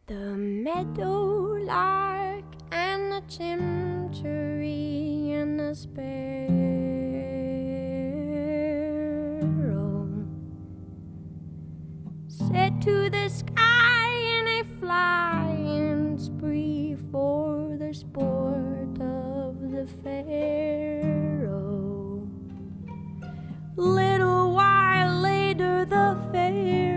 The meadowlark and the chimchuree and the sparrow set to the sky in a flying spree for the sport of the pharaoh. Little while later the Pharisees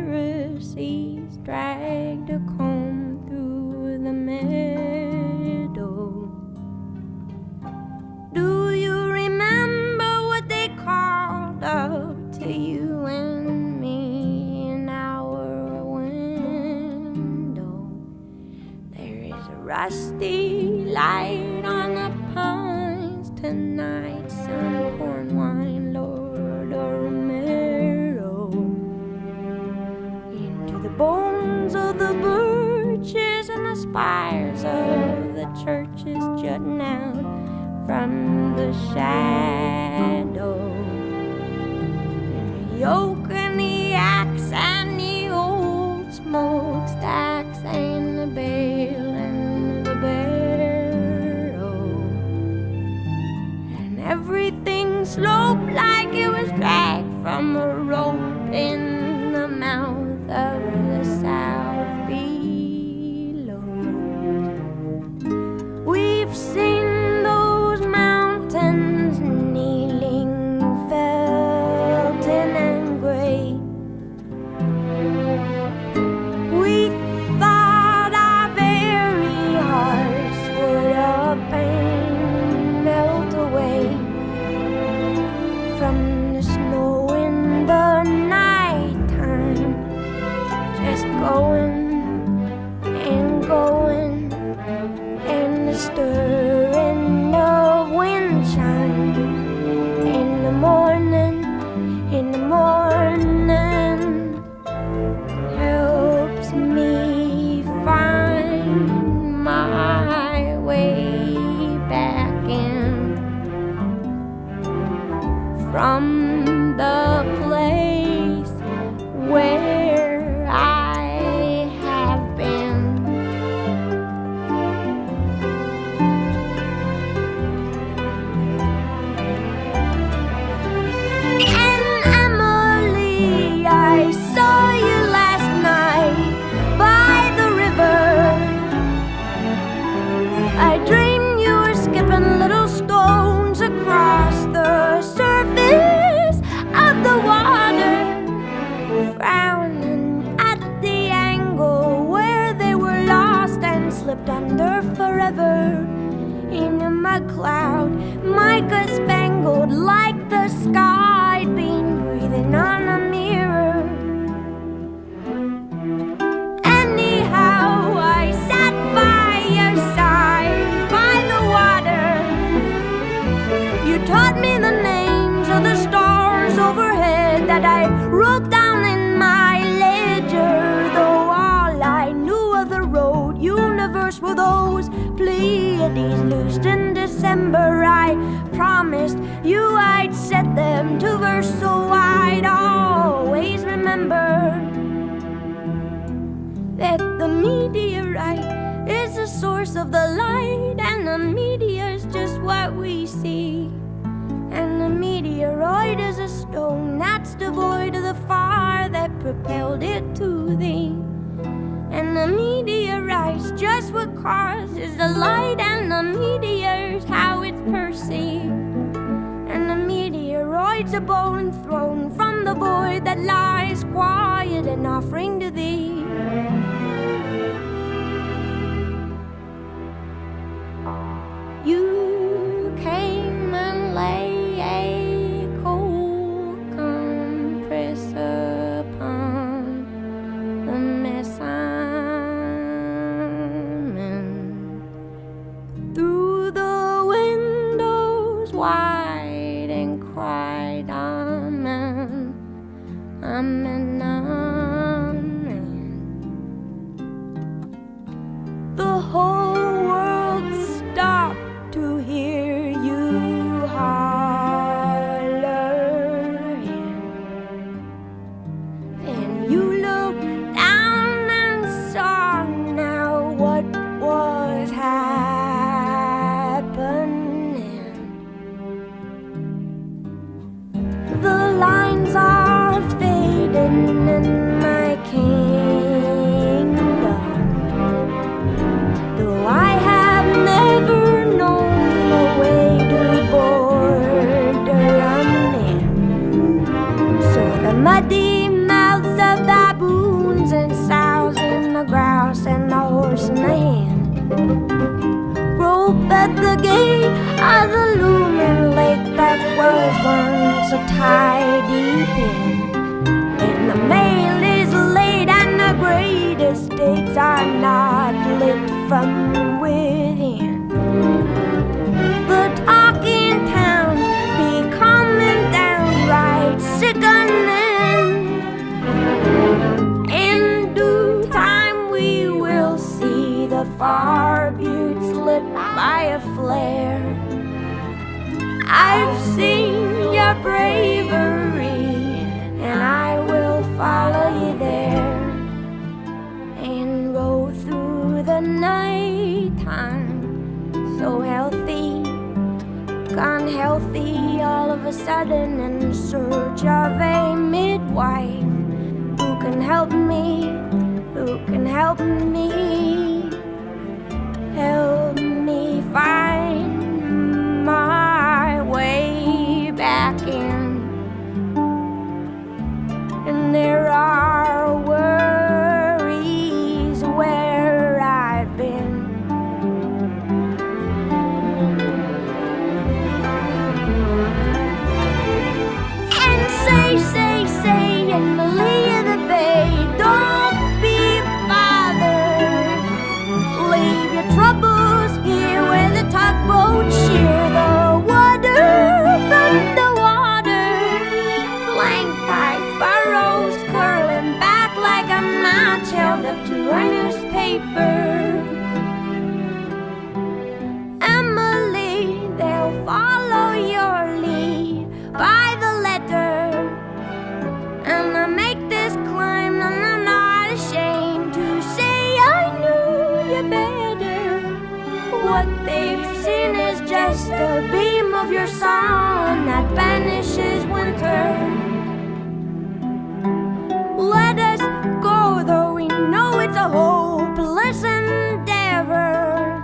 dragged a comb through the meadow. Do you remember what they called up to you and me in our window? There is a rusty light on the pines tonight, some corn wine, Lord Romero. Into the bones of the birches and the spires of the churches jutting out from the shadow. And the yoke and the axe and the old smokestacks and the bale and the barrow. And everything sloped like it was dragged from a rope in the mouth of the south below. We've seen those mountains kneeling, felting and gray. We thought our very hearts would up and melt away from the snow in the nighttime, just going and going, and the stirring of wind chime in the morning, helps me find my way back in from the place where I have been. And Emily, I saw you last night by the river. I dreamed you were skipping little stones across the surface of the water, frowning at the angle where they were lost and slipped under forever in a mud cloud, mica spangled like the sky been breathing on a mirror. Anyhow, I sat by your side by the water. You taught me the names of the stars overhead that I wrote down in my ledger, though all I knew of the road universe were those Pleiades loosed in December. I promised you I'd set them to verse, so I'd always remember that the meteorite is the source of the light, and the meteor's just what we see. And the meteoroid is a stone that's devoid of the fire that propelled it to thee. And the meteorite's just what causes the light, and the meteor's how it's perceived. And the meteoroid's a bone thrown from the void that lies quiet and offering to thee. You came and lay a cold compress upon the mess I'm in. Through the windows wide and cried, Amen, Amen, Amen. The whole world stopped to hear you holler, and you looked down and saw now a tidy pen, and the mail is late, and the greatest dates are not lit from within. The talk in town becoming downright sickening. In due time we will see the far buttes lit by a flare. I've seen your bravery, and I will follow you there, and go through the night time so healthy, gone healthy all of a sudden, in search of a midwife who can help me, help me find my way back in. And there are worries where I've been. And say in the lee of the bay, don't be bothered. Leave your troubles here where the tugboats shear the water from the water, flanked by furrows curling back like a match held up to a newspaper. Emily, they'll follow your lead by the letter, and I make this climb, and I'm not ashamed to say I knew you better. What they've seen is just a beam of your sun that vanishes winter. Let us go, though we know it's a hopeless endeavor.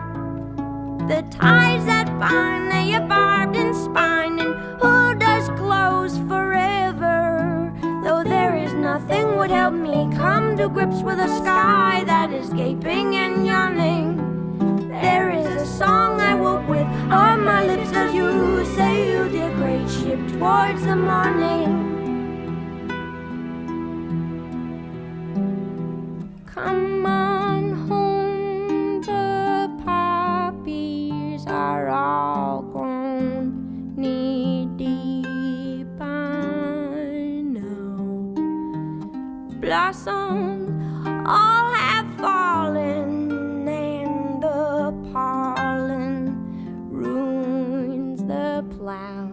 The ties that bind, they are barbed and spined, and who does close forever? Though there is nothing would help me come to grips with a sky that is gaping and yawning. There is a song I woke with on my lips as you sailed your great ship towards the morning. Come on home, the poppies are all grown knee-deep, I know. Blossoms all have fallen, and the pollen ruins the plow.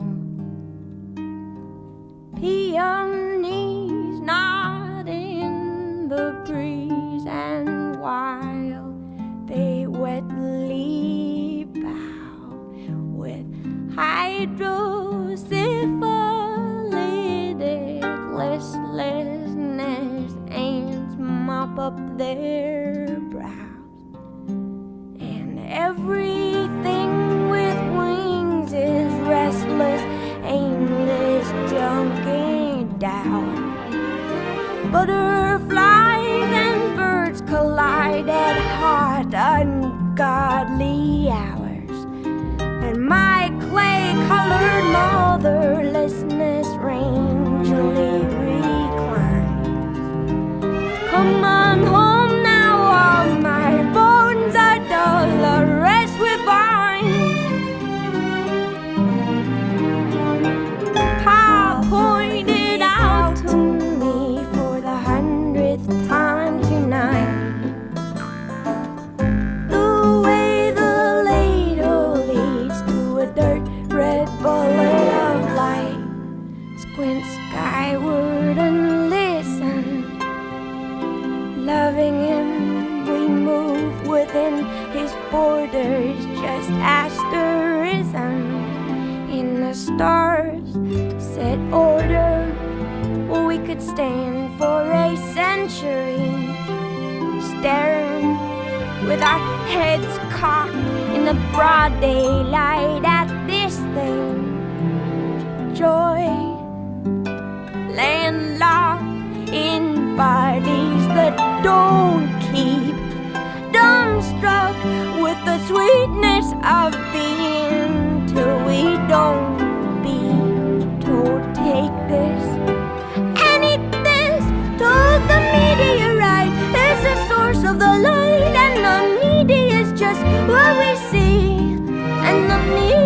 Peonies nod in the breeze, and while they wetly bow with hydrosyphilitic listlessness, ants mop up their brows, and everything with wings is restless, aimless, junkie down. Butterflies and birds collide at hot, ungodly hours, and my clay-colored motherlessness strangely reclines. Come on home now, all my bones are dull, the rest we find. Pa pointed out to me for the 100th time tonight the way the ladle leads to a dirt red bullet of light. Squint skyward and listen. Loving him, we move within his borders, just asterism in the stars set order. We could stand for a century, staring with our heads cocked in the broad daylight at this thing. Joy landlocked in bodies that don't keep, dumbstruck with the sweetness of being till we don't be told of the light, and the media is just what we see, and the media